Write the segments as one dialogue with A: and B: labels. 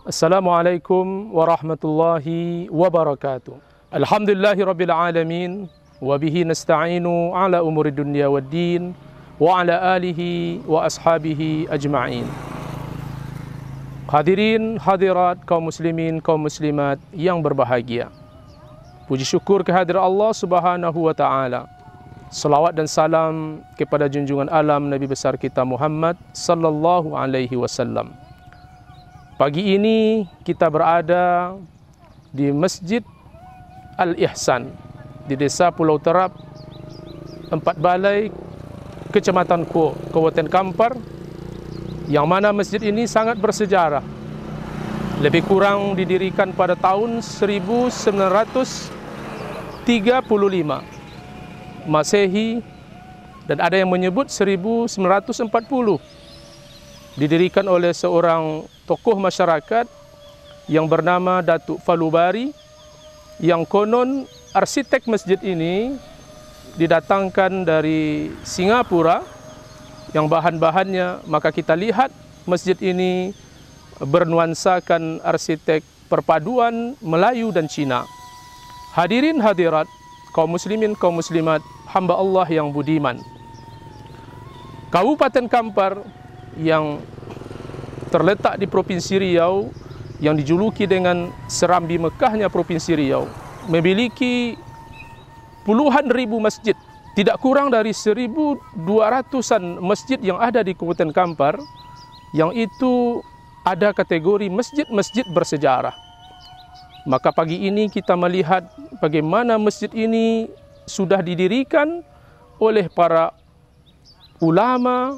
A: Assalamualaikum warahmatullahi wabarakatuh. Alhamdulillahi rabbil alamin, wa bihi nasta'inu ala umuri dunya waddin, wa ala alihi wa ashabihi ajma'in. Hadirin hadirat kaum muslimin kaum muslimat yang berbahagia, puji syukur kehadirat Allah Subhanahu wa taala. Salawat dan salam kepada junjungan alam Nabi besar kita Muhammad sallallahu alaihi wasallam. Pagi ini kita berada di Masjid Al-Ihsan di Desa Pulau Terap, 4 Balai, Kecamatan Kuok, Kabupaten Kampar, yang mana masjid ini sangat bersejarah. Lebih kurang didirikan pada tahun 1935 Masehi, dan ada yang menyebut 1940. Didirikan oleh seorang tokoh masyarakat yang bernama Datuk Falubari, yang konon arsitek masjid ini didatangkan dari Singapura, yang bahan-bahannya, maka kita lihat masjid ini bernuansakan arsitek perpaduan Melayu dan Cina. Hadirin hadirat kaum muslimin kaum muslimat, hamba Allah yang budiman, Kabupaten Kampar yang terletak di Provinsi Riau, yang dijuluki dengan Serambi Mekahnya Provinsi Riau, memiliki puluhan ribu masjid. Tidak kurang dari 1.200-an masjid yang ada di Kabupaten Kampar, yang itu ada kategori masjid-masjid bersejarah. Maka pagi ini kita melihat bagaimana masjid ini sudah didirikan oleh para ulama,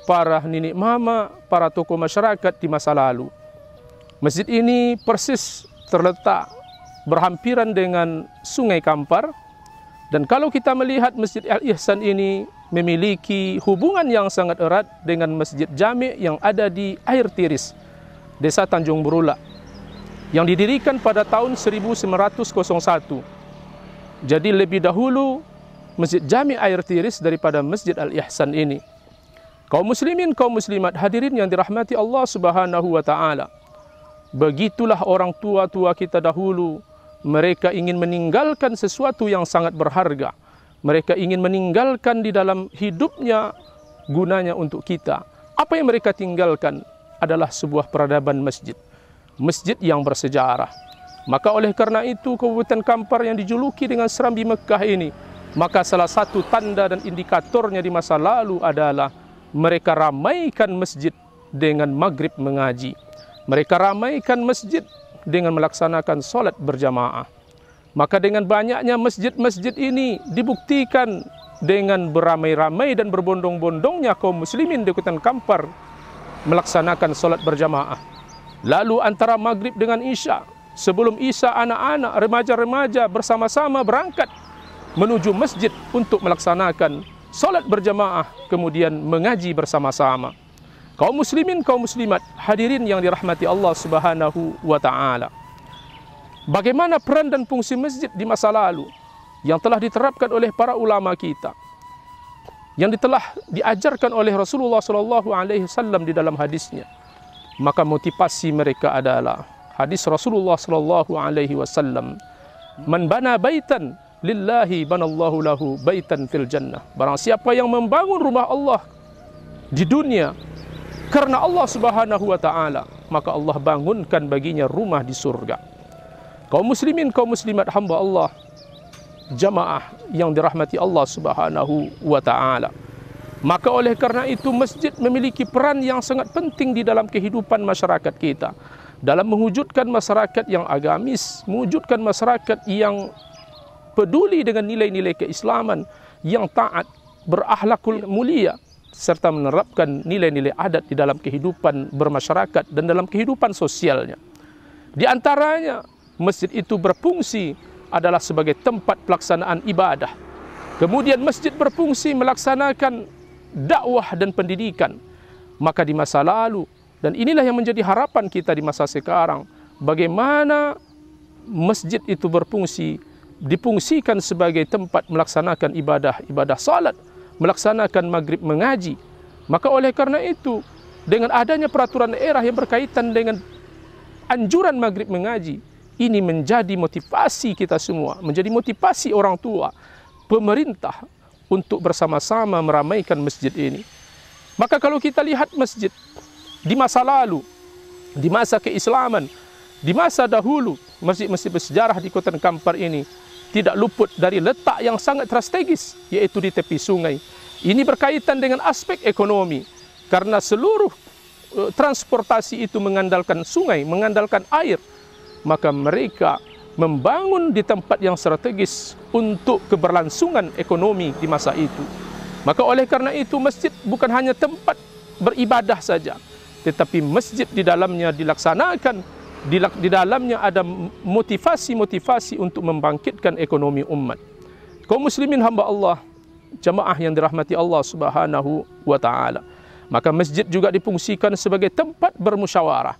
A: para nenek mama, para tokoh masyarakat di masa lalu. Masjid ini persis terletak berhampiran dengan Sungai Kampar, dan kalau kita melihat Masjid Al-Ihsan ini memiliki hubungan yang sangat erat dengan Masjid Jami' yang ada di Air Tiris, Desa Tanjung Berulak, yang didirikan pada tahun 1901. Jadi lebih dahulu Masjid Jami' Air Tiris daripada Masjid Al-Ihsan ini. Kaum muslimin, kaum muslimat, hadirin yang dirahmati Allah Subhanahu wa taala. Begitulah orang tua-tua kita dahulu, mereka ingin meninggalkan sesuatu yang sangat berharga. Mereka ingin meninggalkan di dalam hidupnya gunanya untuk kita. Apa yang mereka tinggalkan adalah sebuah peradaban masjid. Masjid yang bersejarah. Maka oleh karena itu Kabupaten Kampar yang dijuluki dengan Serambi Mekah ini, maka salah satu tanda dan indikatornya di masa lalu adalah mereka ramaikan masjid dengan maghrib mengaji. Mereka ramaikan masjid dengan melaksanakan solat berjamaah. Maka dengan banyaknya masjid-masjid ini dibuktikan dengan beramai-ramai dan berbondong-bondongnya kaum muslimin di Kabupaten Kampar melaksanakan solat berjamaah. Lalu antara maghrib dengan isya, sebelum isya anak-anak, remaja-remaja bersama-sama berangkat menuju masjid untuk melaksanakan solat berjamaah, kemudian mengaji bersama-sama. Kaum muslimin, kaum muslimat, hadirin yang dirahmati Allah Subhanahu wa taala. Bagaimana peran dan fungsi masjid di masa lalu yang telah diterapkan oleh para ulama kita, yang telah diajarkan oleh Rasulullah sallallahu alaihi wasallam di dalam hadisnya. Maka motivasi mereka adalah hadis Rasulullah sallallahu alaihi wasallam, "Man bana baitan lillahi banallahu lahu baitan fil jannah." Barang siapa yang membangun rumah Allah di dunia karena Allah Subhanahu wa taala, maka Allah bangunkan baginya rumah di surga. Kaum muslimin, kaum muslimat, hamba Allah, jamaah yang dirahmati Allah Subhanahu wa taala. Maka oleh karena itu masjid memiliki peran yang sangat penting di dalam kehidupan masyarakat kita, dalam mewujudkan masyarakat yang agamis, mewujudkan masyarakat yang peduli dengan nilai-nilai keislaman, yang taat, berakhlakul mulia, serta menerapkan nilai-nilai adat di dalam kehidupan bermasyarakat dan dalam kehidupan sosialnya. Di antaranya, masjid itu berfungsi adalah sebagai tempat pelaksanaan ibadah. Kemudian masjid berfungsi melaksanakan dakwah dan pendidikan. Maka di masa lalu, dan inilah yang menjadi harapan kita di masa sekarang, bagaimana masjid itu berfungsi, difungsikan sebagai tempat melaksanakan ibadah salat, melaksanakan maghrib mengaji. Maka oleh karena itu, dengan adanya peraturan daerah yang berkaitan dengan anjuran maghrib mengaji ini menjadi motivasi kita semua, menjadi motivasi orang tua, pemerintah untuk bersama-sama meramaikan masjid ini. Maka kalau kita lihat masjid di masa lalu, di masa keislaman, di masa dahulu, masjid-masjid bersejarah di Kota Kampar ini tidak luput dari letak yang sangat strategis, yaitu di tepi sungai. Ini berkaitan dengan aspek ekonomi, karena seluruh transportasi itu mengandalkan sungai, mengandalkan air. Maka mereka membangun di tempat yang strategis untuk keberlangsungan ekonomi di masa itu. Maka oleh karena itu masjid bukan hanya tempat beribadah saja, tetapi masjid di dalamnya dilaksanakan, di dalamnya ada motivasi-motivasi untuk membangkitkan ekonomi umat. Kaum muslimin hamba Allah, jamaah yang dirahmati Allah Subhanahu wa taala. Maka masjid juga difungsikan sebagai tempat bermusyawarah,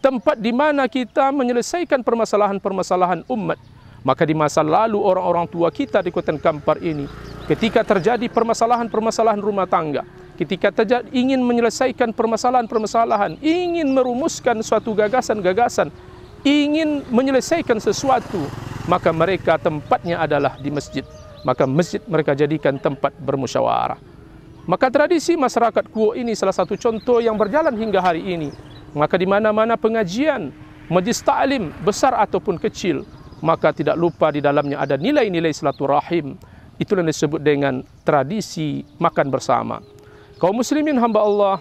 A: tempat di mana kita menyelesaikan permasalahan-permasalahan umat. Maka di masa lalu orang-orang tua kita di Kota Kampar ini, ketika terjadi permasalahan-permasalahan rumah tangga, ketika ingin menyelesaikan permasalahan-permasalahan, ingin merumuskan suatu gagasan-gagasan, ingin menyelesaikan sesuatu, maka mereka tempatnya adalah di masjid. Maka masjid mereka jadikan tempat bermusyawarah. Maka tradisi masyarakat Kuo ini salah satu contoh yang berjalan hingga hari ini. Maka di mana-mana pengajian, majlis ta'lim besar ataupun kecil, maka tidak lupa di dalamnya ada nilai-nilai silaturahim. Itulah yang disebut dengan tradisi makan bersama. Kaum muslimin hamba Allah,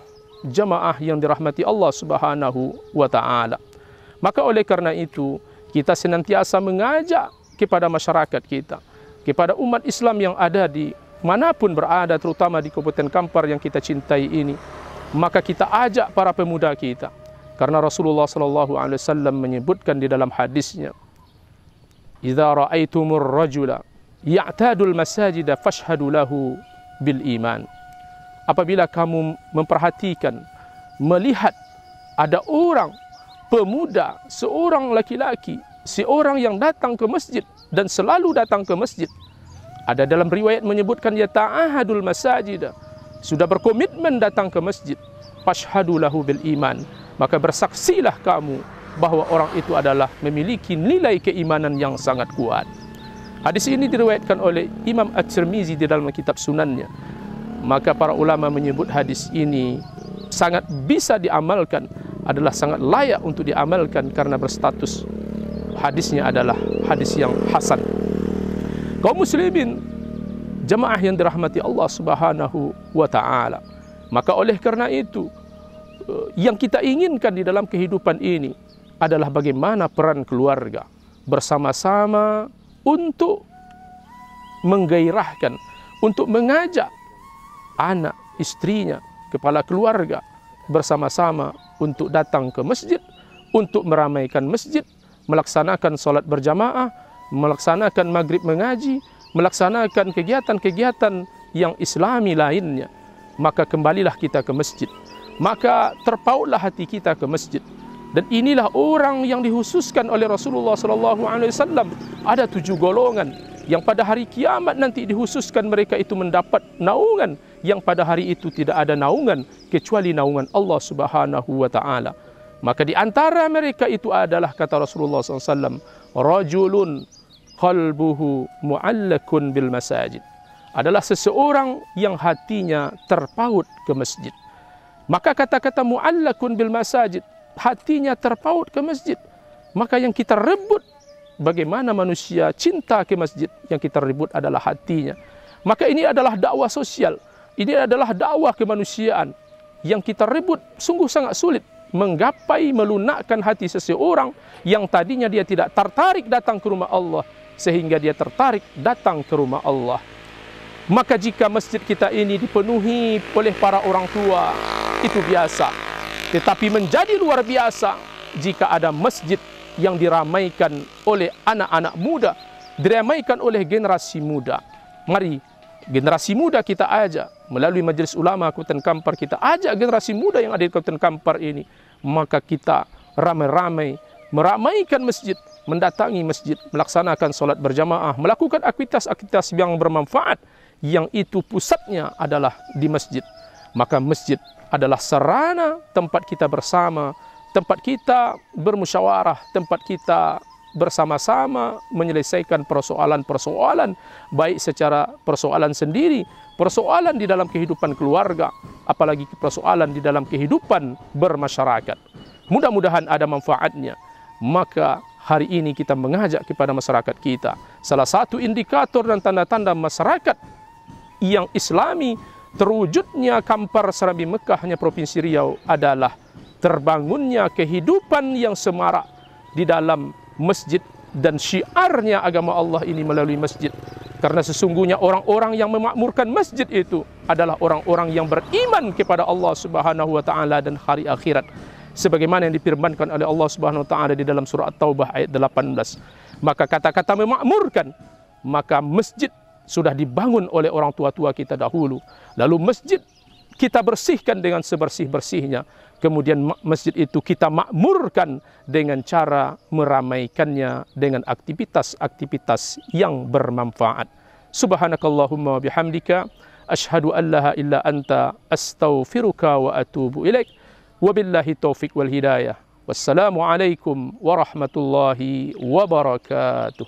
A: jamaah yang dirahmati Allah Subhanahu wa taala. Maka oleh karena itu, kita senantiasa mengajak kepada masyarakat kita, kepada umat Islam yang ada di manapun berada, terutama di Kabupaten Kampar yang kita cintai ini. Maka kita ajak para pemuda kita, karena Rasulullah SAW menyebutkan di dalam hadisnya, "Idza ra'aitumur rajula ya'tadul masajida fashhadu lahu bil iman." Apabila kamu memperhatikan, melihat ada orang pemuda, seorang laki-laki, seorang yang datang ke masjid dan selalu datang ke masjid. Ada dalam riwayat menyebutkan ya ta'ahadul masajid, sudah berkomitmen datang ke masjid. Fashhadu lahu bil iman, maka bersaksilah kamu bahwa orang itu adalah memiliki nilai keimanan yang sangat kuat. Hadis ini diriwayatkan oleh Imam At-Tirmizi di dalam kitab Sunannya. Maka para ulama menyebut hadis ini sangat bisa diamalkan, adalah sangat layak untuk diamalkan karena berstatus hadisnya adalah hadis yang hasan. Kaum muslimin, jemaah yang dirahmati Allah Subhanahu wa taala. Maka oleh karena itu, yang kita inginkan di dalam kehidupan ini adalah bagaimana peran keluarga bersama-sama untuk menggairahkan, untuk mengajak anak, istrinya, kepala keluarga bersama-sama untuk datang ke masjid, untuk meramaikan masjid, melaksanakan solat berjamaah, melaksanakan maghrib mengaji, melaksanakan kegiatan-kegiatan yang islami lainnya. Maka kembalilah kita ke masjid, maka terpautlah hati kita ke masjid. Dan inilah orang yang dikhususkan oleh Rasulullah SAW. Ada 7 golongan yang pada hari kiamat nanti dikhususkan mereka itu mendapat naungan yang pada hari itu tidak ada naungan kecuali naungan Allah Subhanahu wa taala. Maka di antara mereka itu adalah, kata Rasulullah SAW, rajulun qalbuhu mu'allakun bil masajid, adalah seseorang yang hatinya terpaut ke masjid. Maka kata-kata mu'allakun bil masajid, hatinya terpaut ke masjid. Maka yang kita rebut, bagaimana manusia cinta ke masjid, yang kita rebut adalah hatinya. Maka ini adalah dakwah sosial, ini adalah dakwah kemanusiaan yang kita rebut. Sungguh sangat sulit menggapai melunakkan hati seseorang yang tadinya dia tidak tertarik datang ke rumah Allah, sehingga dia tertarik datang ke rumah Allah. Maka jika masjid kita ini dipenuhi oleh para orang tua, itu biasa. Tetapi menjadi luar biasa jika ada masjid yang diramaikan oleh anak-anak muda, diramaikan oleh generasi muda. Mari generasi muda kita ajak, melalui Majelis Ulama Kabupaten Kampar, kita ajak generasi muda yang ada di Kabupaten Kampar ini. Maka kita ramai-ramai meramaikan masjid, mendatangi masjid, melaksanakan solat berjamaah, melakukan aktivitas-aktivitas yang bermanfaat, yang itu pusatnya adalah di masjid. Maka masjid adalah sarana tempat kita bersama, tempat kita bermusyawarah, tempat kita bersama-sama menyelesaikan persoalan-persoalan, baik secara persoalan sendiri, persoalan di dalam kehidupan keluarga, apalagi persoalan di dalam kehidupan bermasyarakat. Mudah-mudahan ada manfaatnya. Maka hari ini kita mengajak kepada masyarakat kita, salah satu indikator dan tanda-tanda masyarakat yang islami, terwujudnya Kampar Serambi Mekahnya Provinsi Riau adalah terbangunnya kehidupan yang semarak di dalam masjid dan syiarnya agama Allah ini melalui masjid. Karena sesungguhnya orang-orang yang memakmurkan masjid itu adalah orang-orang yang beriman kepada Allah Subhanahu wa taala dan hari akhirat. Sebagaimana yang difirmankan oleh Allah Subhanahu wa taala di dalam surah At-Taubah ayat 18. Maka kata-kata memakmurkan, maka masjid sudah dibangun oleh orang tua-tua kita dahulu. Lalu masjid kita bersihkan dengan sebersih-bersihnya. Kemudian masjid itu kita makmurkan dengan cara meramaikannya dengan aktivitas-aktivitas yang bermanfaat. Subhanakallahumma wa bihamdika asyhadu an la ilaha illa anta astaghfiruka wa atubu ilaik. Wabillahi taufiq wal hidayah. Wassalamualaikum warahmatullahi wabarakatuh.